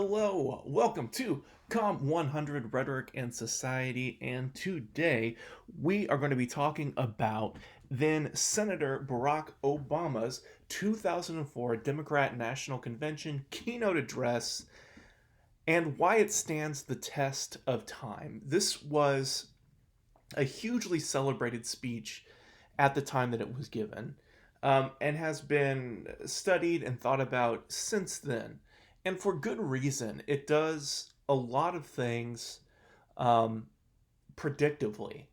Hello, welcome to Com 100 Rhetoric and Society, and today we are going to be talking about then Senator Barack Obama's 2004 Democrat National Convention keynote address and why it stands the test of time. This was a hugely celebrated speech at the time that it was given, and has been studied and thought about since then. And for good reason. It does a lot of things um, predictively.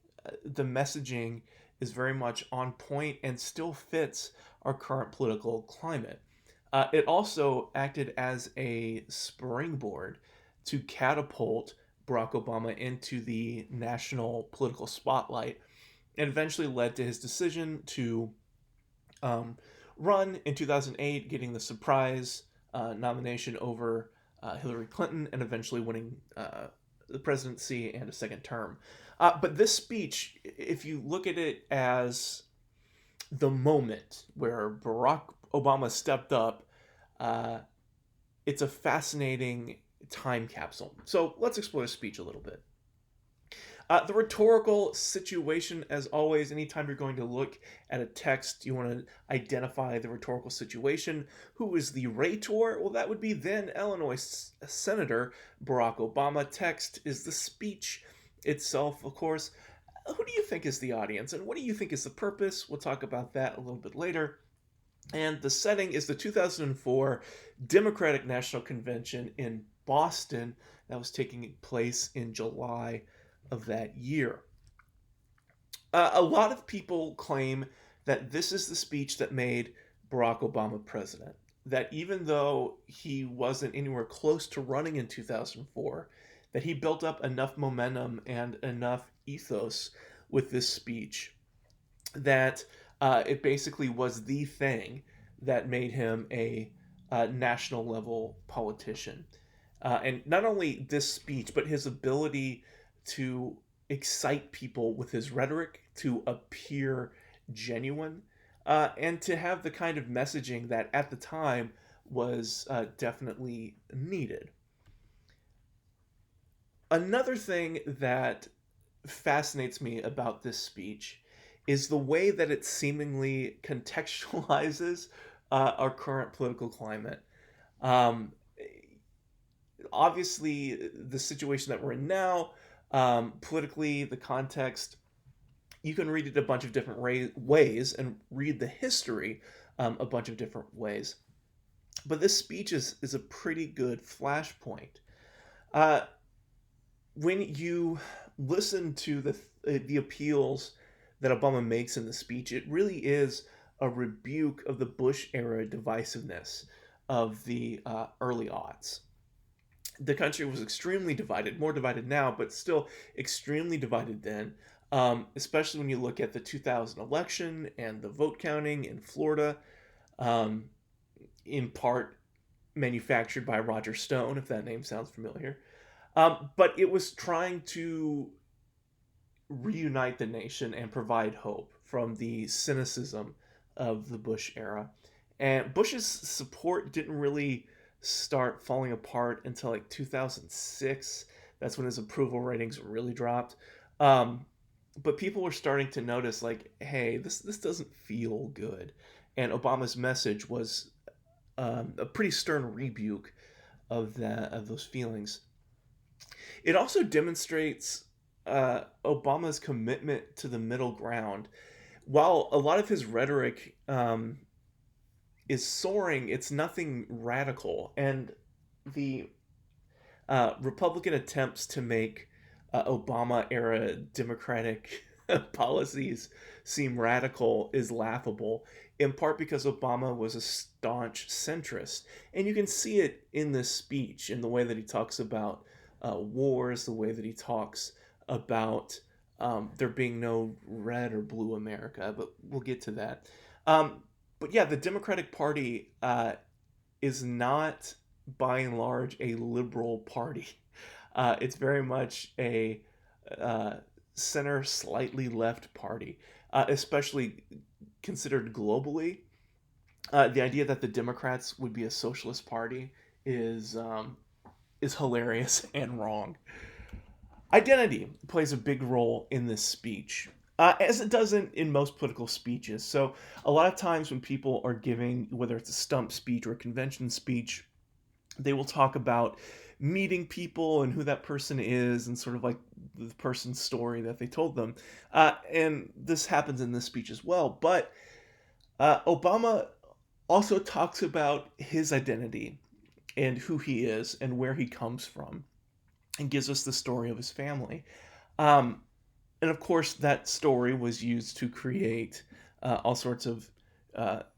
The messaging is very much on point and still fits our current political climate. It also acted as a springboard to catapult Barack Obama into the national political spotlight and eventually led to his decision to um, run in 2008, getting the surprise nomination over Hillary Clinton and eventually winning the presidency and a second term. But this speech, if you look at it as the moment where Barack Obama stepped up, uh, it's a fascinating time capsule. So let's explore the speech a little bit. The rhetorical situation, as always, anytime you're going to look at a text, you want to identify the rhetorical situation. Who is the rhetor? Well, that would be then Illinois Senator Barack Obama. Text is the speech itself, of course. Who do you think is the audience, and what do you think is the purpose? We'll talk about that a little bit later. And the setting is the 2004 Democratic National Convention in Boston that was taking place in July of that year. A lot of people claim that this is the speech that made Barack Obama president. That even though he wasn't anywhere close to running in 2004, that he built up enough momentum and enough ethos with this speech that it basically was the thing that made him a national level politician. And not only this speech, but his ability to excite people with his rhetoric, to appear genuine, and to have the kind of messaging that at the time was definitely needed. Another thing that fascinates me about this speech is the way that it seemingly contextualizes our current political climate. Um, Obviously, the situation that we're in now, politically, the context, you can read it a bunch of different ways and read the history a bunch of different ways. But this speech is a pretty good flashpoint. Uh, when you listen to the appeals that Obama makes in the speech, it really is a rebuke of the Bush era divisiveness of the early aughts. The country was extremely divided, more divided now, but still extremely divided then. Especially when you look at the 2000 election and the vote counting in Florida, um, in part manufactured by Roger Stone, if that name sounds familiar. But it was trying to reunite the nation and provide hope from the cynicism of the Bush era. And Bush's support didn't really start falling apart until like 2006. That's when his approval ratings really dropped. Um, but people were starting to notice, like, hey, this doesn't feel good. And Obama's message was a pretty stern rebuke of those feelings. It also demonstrates Obama's commitment to the middle ground. While a lot of his rhetoric is soaring, it's nothing radical. And the Republican attempts to make Obama era Democratic policies seem radical is laughable, in part because Obama was a staunch centrist. And you can see it in this speech, in the way that he talks about wars, the way that he talks about there being no red or blue America, but we'll get to that. But yeah, the Democratic Party is not, by and large, a liberal party. It's very much a uh, center, slightly left party, especially considered globally. The idea that the Democrats would be a socialist party is is hilarious and wrong. Identity plays a big role in this speech, as it does in most political speeches. So, a lot of times when people are giving, whether it's a stump speech or a convention speech, they will talk about meeting people and who that person is and sort of like the person's story that they told them. And this happens in this speech as well. But Obama also talks about his identity and who he is and where he comes from and gives us the story of his family. Um, and of course, that story was used to create all sorts of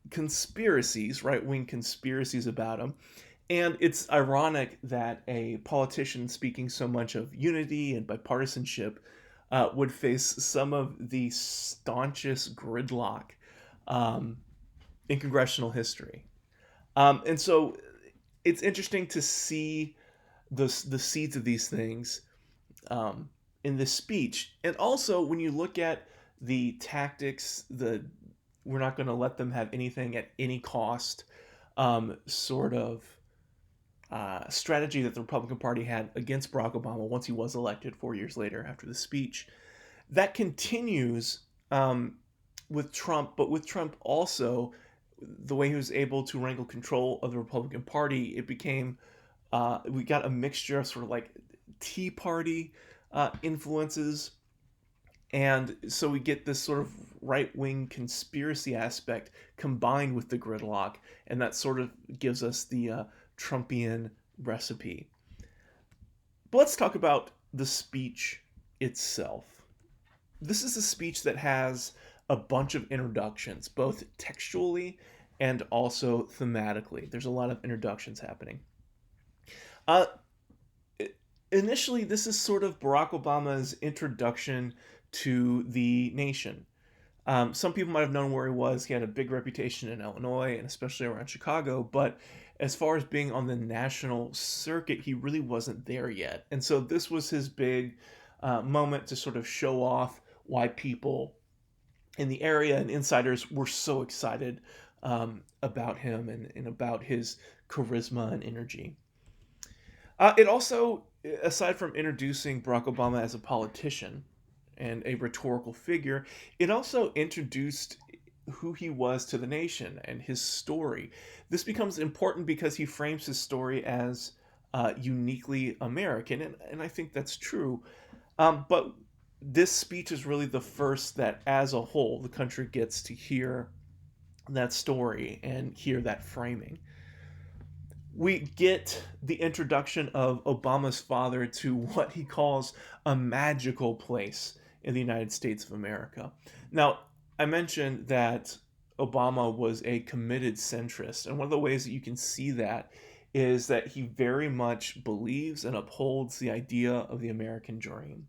conspiracies, right wing conspiracies about him. And it's ironic that a politician speaking so much of unity and bipartisanship would face some of the staunchest gridlock um, in congressional history. And so it's interesting to see the seeds of these things um, in this speech. And also, when you look at the tactics, the we're not going to let them have anything at any cost sort of strategy that the Republican Party had against Barack Obama once he was elected 4 years later after the speech. That continues with Trump, but with Trump also, the way he was able to wrangle control of the Republican Party, it became, we got a mixture of sort of like Tea Party influences. And so we get this sort of right wing conspiracy aspect combined with the gridlock, and that sort of gives us the Trumpian recipe. But let's talk about the speech itself. This is a speech that has a bunch of introductions, both textually and also thematically. There's a lot of introductions happening. Uh, Initially, this is sort of Barack Obama's introduction to the nation. Some people might have known where he was. He had a big reputation in Illinois and especially around Chicago, but as far as being on the national circuit, he really wasn't there yet. And so this was his big moment to sort of show off why people in the area and insiders were so excited about him and about his charisma and energy. It also, aside from introducing Barack Obama as a politician and a rhetorical figure, it also introduced who he was to the nation and his story. This becomes important because he frames his story as uniquely American, and I think that's true. But this speech is really the first that, as a whole, the country gets to hear that story and hear that framing. We get the introduction of Obama's father to what he calls a magical place in the United States of America. Now, I mentioned that Obama was a committed centrist, and one of the ways that you can see that is that he very much believes and upholds the idea of the American dream.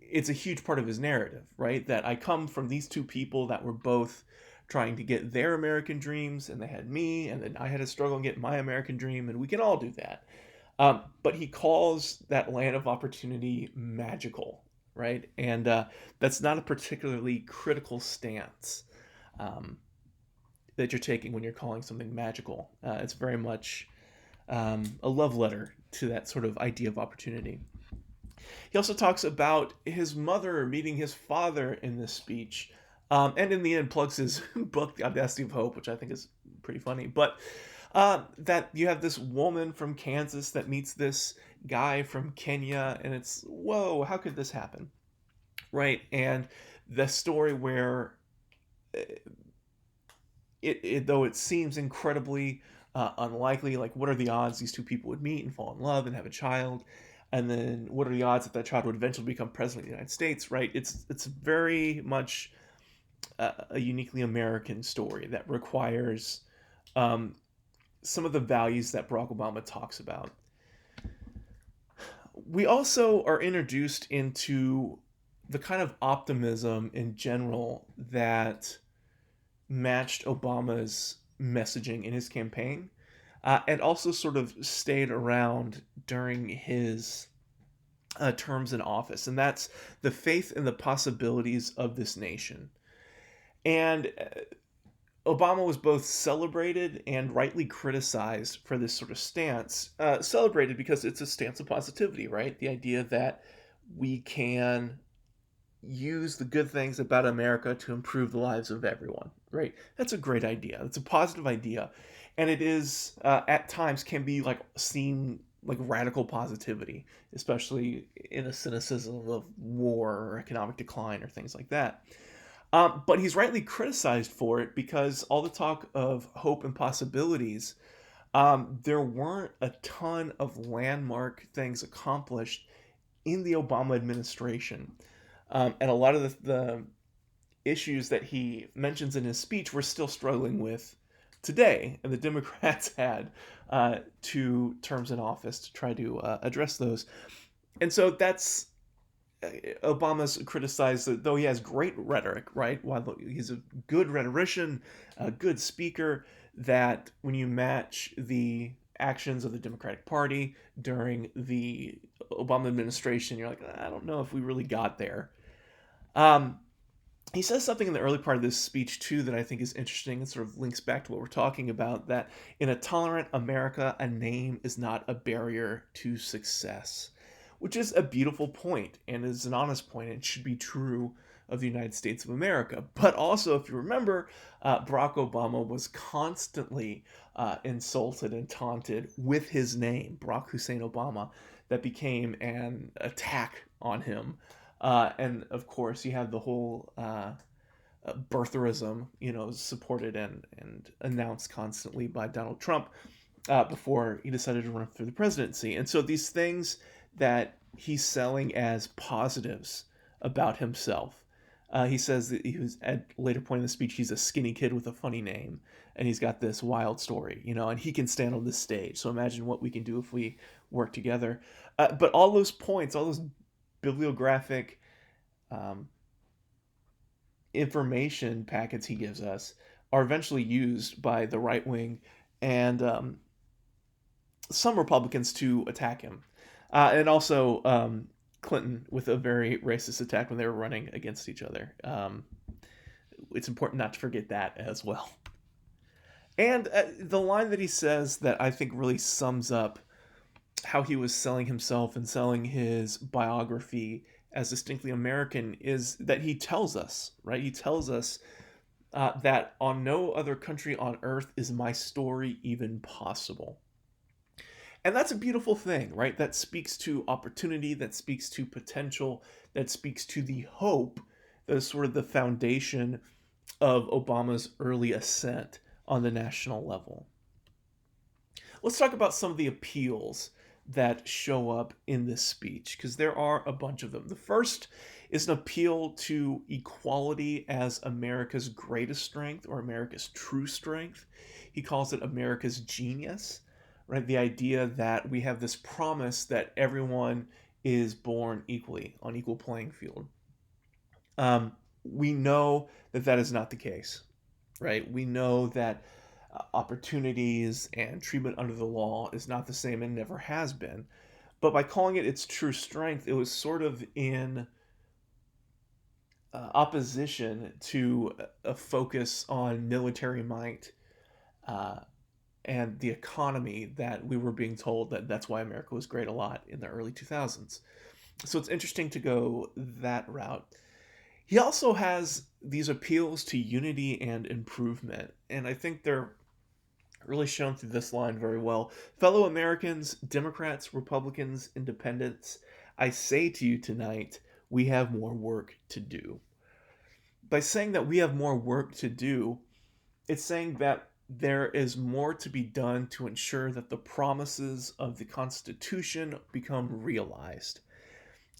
It's a huge part of his narrative, right? That I come from these two people that were both trying to get their American dreams, and they had me, and then I had to struggle and get my American dream, and we can all do that. But he calls that land of opportunity magical, right? And that's not a particularly critical stance that you're taking when you're calling something magical. It's very much a love letter to that sort of idea of opportunity. He also talks about his mother meeting his father in this speech, and in the end plugs his book, The Audacity of Hope, which I think is pretty funny. But that you have this woman from Kansas that meets this guy from Kenya, and it's, whoa, how could this happen? Right? And the story where, though it seems incredibly unlikely, like what are the odds these two people would meet and fall in love and have a child? And then what are the odds that that child would eventually become president of the United States, right? It's very much a uniquely American story that requires um, some of the values that Barack Obama talks about. We also are introduced into the kind of optimism in general that matched Obama's messaging in his campaign, and also sort of stayed around during his terms in office, and that's the faith in the possibilities of this nation. And Obama was both celebrated and rightly criticized for this sort of stance. Celebrated because it's a stance of positivity, right? The idea that we can use the good things about America to improve the lives of everyone, right? That's a great idea. It's a positive idea. And it is, at times, can be like seen like radical positivity, especially in a cynicism of war or economic decline or things like that. But he's rightly criticized for it because all the talk of hope and possibilities, there weren't a ton of landmark things accomplished in the Obama administration. And a lot of the issues that he mentions in his speech we're still struggling with today. And the Democrats had 2 terms in office to try to address those. And so that's Obama's criticized that though he has great rhetoric, right? While he's a good rhetorician, a good speaker, that when you match the actions of the Democratic Party during the Obama administration, you're like, I don't know if we really got there. Um, he says something in the early part of this speech too that I think is interesting and sort of links back to what we're talking about, that in a tolerant America, a name is not a barrier to success, which is a beautiful point and is an honest point and should be true of the United States of America. But also, if you remember, Barack Obama was constantly insulted and taunted with his name, Barack Hussein Obama, that became an attack on him. And of course, you have the whole birtherism, supported and announced constantly by Donald Trump before he decided to run for the presidency. And so these things that he's selling as positives about himself. He says that he was at a later point in the speech, he's a skinny kid with a funny name, and he's got this wild story, and he can stand on this stage. So imagine what we can do if we work together. But all those points, all those bibliographic um, information packets he gives us are eventually used by the right wing and some Republicans to attack him. And also Clinton with a very racist attack when they were running against each other. It's important not to forget that as well. And the line that he says that I think really sums up how he was selling himself and selling his biography as distinctly American is that he tells us, right? He tells us that on no other country on earth is my story even possible. And that's a beautiful thing, right? That speaks to opportunity, that speaks to potential, that speaks to the hope that is sort of the foundation of Obama's early ascent on the national level. Let's talk about some of the appeals that show up in this speech, because there are a bunch of them. The first is an appeal to equality as America's greatest strength or America's true strength. He calls it America's genius, right? The idea that we have this promise that everyone is born equally on equal playing field. We know that that is not the case, right? We know that opportunities and treatment under the law is not the same and never has been. But by calling it its true strength, it was sort of in opposition to a focus on military might and the economy that we were being told that that's why America was great a lot in the early 2000s. So it's interesting to go that route. He also has these appeals to unity and improvement, and I think they're really shown through this line very well. Fellow Americans, Democrats, Republicans, Independents, I say to you tonight, we have more work to do. By saying that we have more work to do, it's saying that there is more to be done to ensure that the promises of the Constitution become realized.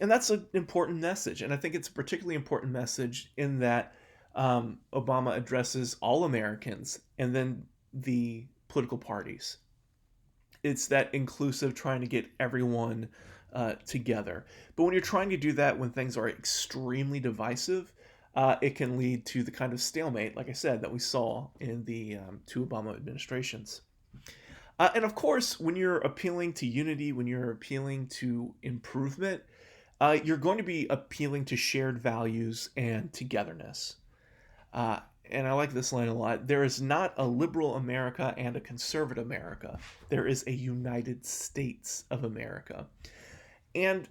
And that's an important message. And I think it's a particularly important message in that Obama addresses all Americans and then the political parties. It's that inclusive, trying to get everyone together. But when you're trying to do that when things are extremely divisive, it can lead to the kind of stalemate, like I said, that we saw in the 2 Obama administrations. And of course, when you're appealing to unity, when you're appealing to improvement, you're going to be appealing to shared values and togetherness. and I like this line a lot, there is not a liberal America and a conservative America. There is a United States of America. And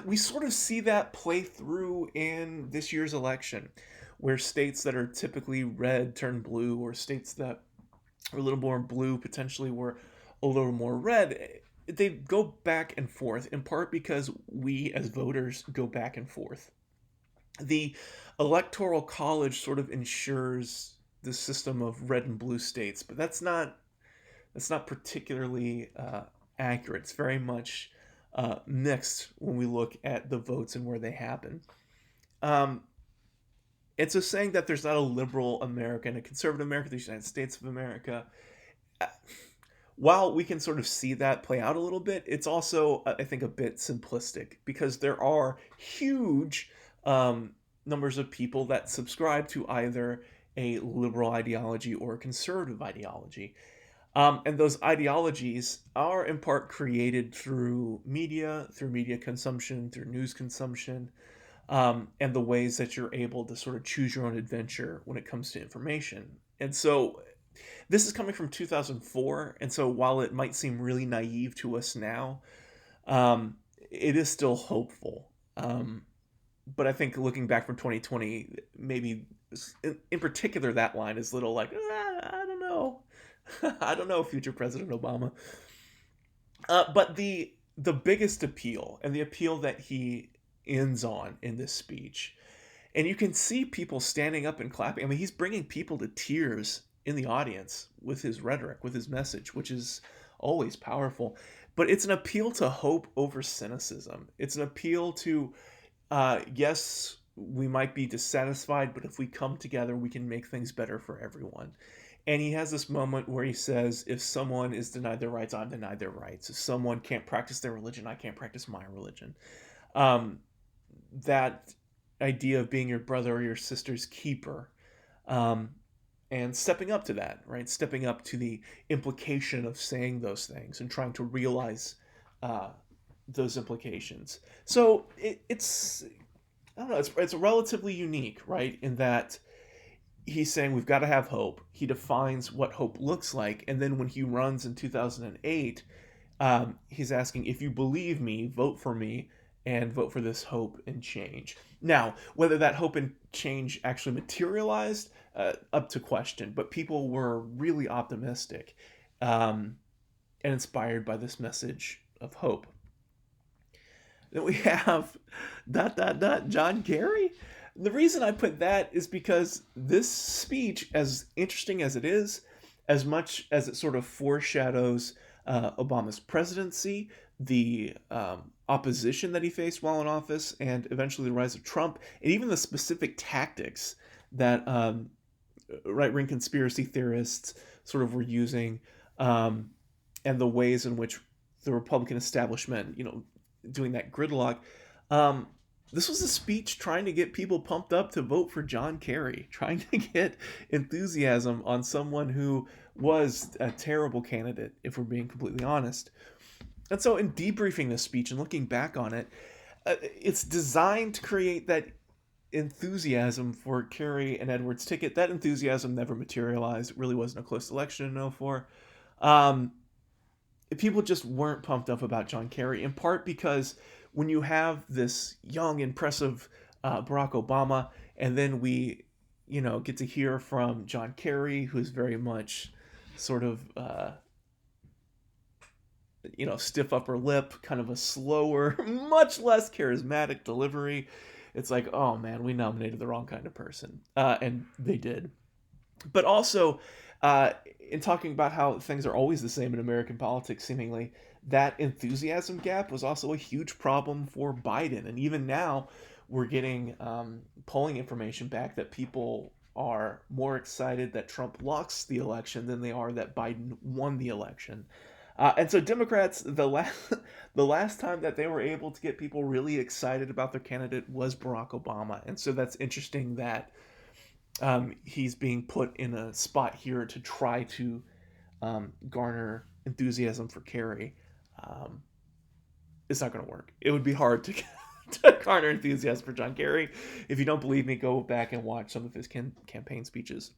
we sort of see that play through in this year's election, where states that are typically red turn blue, or states that are a little more blue potentially were a little more red. They go back and forth, in part because we as voters go back and forth. The electoral college sort of ensures the system of red and blue states, but that's not particularly accurate. It's very much mixed when we look at the votes and where they happen. Um, and so saying that there's not a liberal America and a conservative America, the United States of America, uh, while we can sort of see that play out a little bit, it's also, I think, a bit simplistic because there are huge numbers of people that subscribe to either a liberal ideology or a conservative ideology. And those ideologies are in part created through media consumption, through news consumption, and the ways that you're able to sort of choose your own adventure when it comes to information. And so this is coming from 2004, and so while it might seem really naive to us now, it is still hopeful. But I think looking back from 2020, maybe in particular that line is little like, I don't know. I don't know, future President Obama. But the biggest appeal, and the appeal that he ends on in this speech, and you can see people standing up and clapping. I mean, he's bringing people to tears in the audience with his rhetoric, with his message, which is always powerful. But it's an appeal to hope over cynicism. It's an appeal to, yes, we might be dissatisfied, but if we come together, we can make things better for everyone. And he has this moment where he says, if someone is denied their rights, I'm denied their rights. If someone can't practice their religion, I can't practice my religion. Um, that idea of being your brother or your sister's keeper, um, and stepping up to that, right? Stepping up to the implication of saying those things and trying to realize uh, those implications. So it's, I don't know, it's relatively unique, right? In that he's saying we've got to have hope. He defines what hope looks like. And then when he runs in 2008, he's asking, if you believe me, vote for me and vote for this hope and change. Now, whether that hope and change actually materialized, up to question, but people were really optimistic and inspired by this message of hope. Then we have John Kerry. The reason I put that is because this speech, as interesting as it is, as much as it sort of foreshadows Obama's presidency, the opposition that he faced while in office, and eventually the rise of Trump, and even the specific tactics that right-wing conspiracy theorists sort of were using, and the ways in which the Republican establishment, doing that gridlock. This was a speech trying to get people pumped up to vote for John Kerry, trying to get enthusiasm on someone who was a terrible candidate, if we're being completely honest. And so, in debriefing this speech and looking back on it, it's designed to create that enthusiasm for Kerry and Edwards' ticket. That enthusiasm never materialized. It really wasn't a close election in 04. People just weren't pumped up about John Kerry, in part because when you have this young, impressive Barack Obama, and then we, get to hear from John Kerry, who's very much sort of, stiff upper lip, kind of a slower, much less charismatic delivery. It's like, oh man, we nominated the wrong kind of person. And they did. But also, in talking about how things are always the same in American politics, seemingly, that enthusiasm gap was also a huge problem for Biden. And even now, we're getting polling information back that people are more excited that Trump lost the election than they are that Biden won the election. And so Democrats, the last time that they were able to get people really excited about their candidate was Barack Obama. And so that's interesting that he's being put in a spot here to try to garner enthusiasm for Kerry. It's not going to work. It would be hard to to garner enthusiasm for John Kerry. If you don't believe me, go back and watch some of his campaign speeches.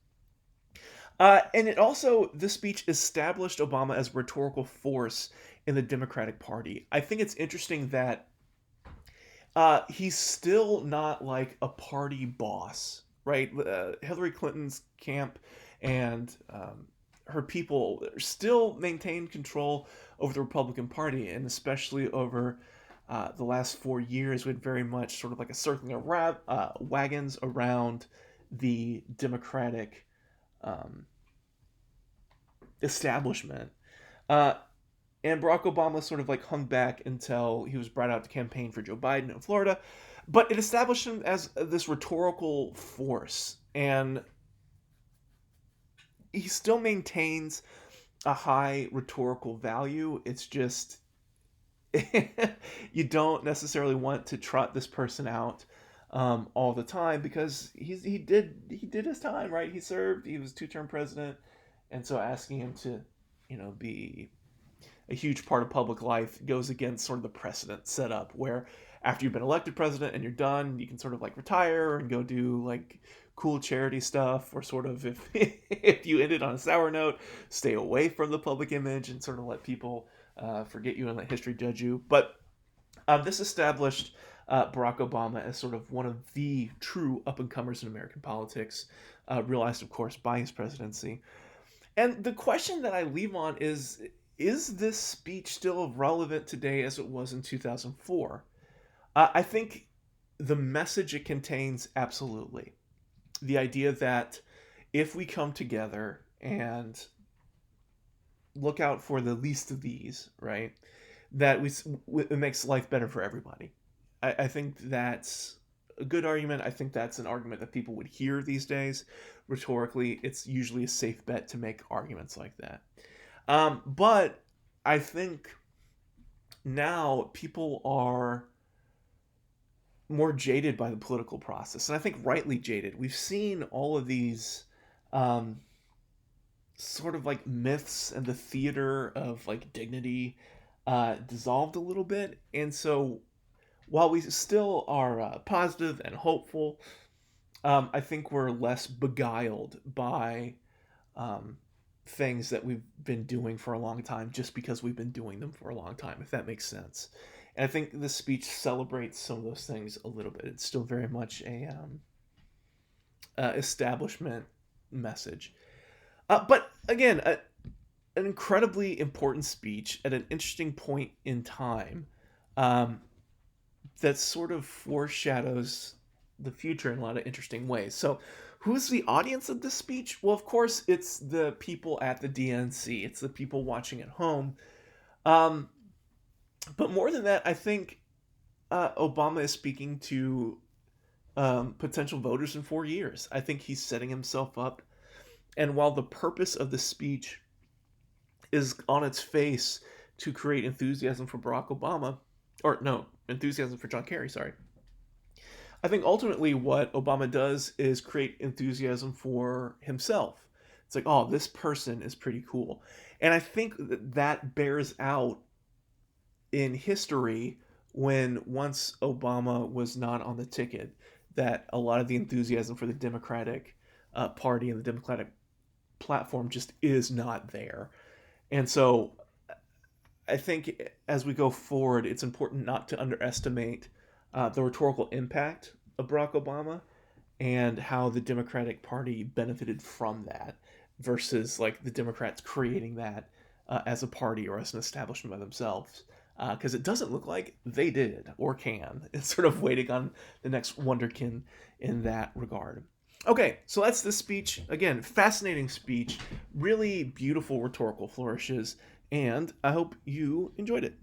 And it also, this speech established Obama as a rhetorical force in the Democratic Party. I think it's interesting that he's still not like a party boss, right? Hillary Clinton's camp and her people still maintain control over the Republican Party, and especially over the last 4 years, we had very much sort of like a circling of wagons around the Democratic um, establishment. Uh, and Barack Obama sort of like hung back until he was brought out to campaign for Joe Biden in Florida. But it established him as this rhetorical force. And he still maintains a high rhetorical value. It's just you don't necessarily want to trot this person out all the time, because he did his time, right? He served. He was two-term president, and so asking him to, be a huge part of public life goes against sort of the precedent set up, where after you've been elected president and you're done, you can sort of like retire and go do like cool charity stuff, or sort of, if if you ended on a sour note, stay away from the public image and sort of let people forget you and let history judge you. But this established Barack Obama as sort of one of the true up-and-comers in American politics, realized, of course, by his presidency. And the question that I leave on is this speech still relevant today as it was in 2004? I think the message it contains, absolutely. The idea that if we come together and look out for the least of these, right, that it makes life better for everybody. I think that's a good argument. I think that's an argument that people would hear these days. Rhetorically, it's usually a safe bet to make arguments like that. But I think now people are more jaded by the political process, and I think rightly jaded. We've seen all of these sort of like myths and the theater of like dignity dissolved a little bit, and so while we still are positive and hopeful, I think we're less beguiled by things that we've been doing for a long time just because we've been doing them for a long time, if that makes sense. And I think this speech celebrates some of those things a little bit. It's still very much a establishment message. But again, an incredibly important speech at an interesting point in time that sort of foreshadows the future in a lot of interesting ways. So, who's the audience of this speech? Well, of course, it's the people at the DNC. It's the people watching at home. But more than that, I think Obama is speaking to potential voters in 4 years. I think he's setting himself up. And while the purpose of the speech is on its face to create enthusiasm for Barack Obama, or no, enthusiasm for John Kerry, sorry. I think ultimately what Obama does is create enthusiasm for himself. It's like, oh, this person is pretty cool. And I think that bears out in history when once Obama was not on the ticket, that a lot of the enthusiasm for the Democratic Party and the Democratic platform just is not there. And so I think as we go forward, it's important not to underestimate the rhetorical impact of Barack Obama and how the Democratic Party benefited from that versus like the Democrats creating that as a party or as an establishment by themselves. Because it doesn't look like they did or can. It's sort of waiting on the next wonderkin in that regard. Okay, so that's the speech. Again, fascinating speech, really beautiful rhetorical flourishes, and I hope you enjoyed it.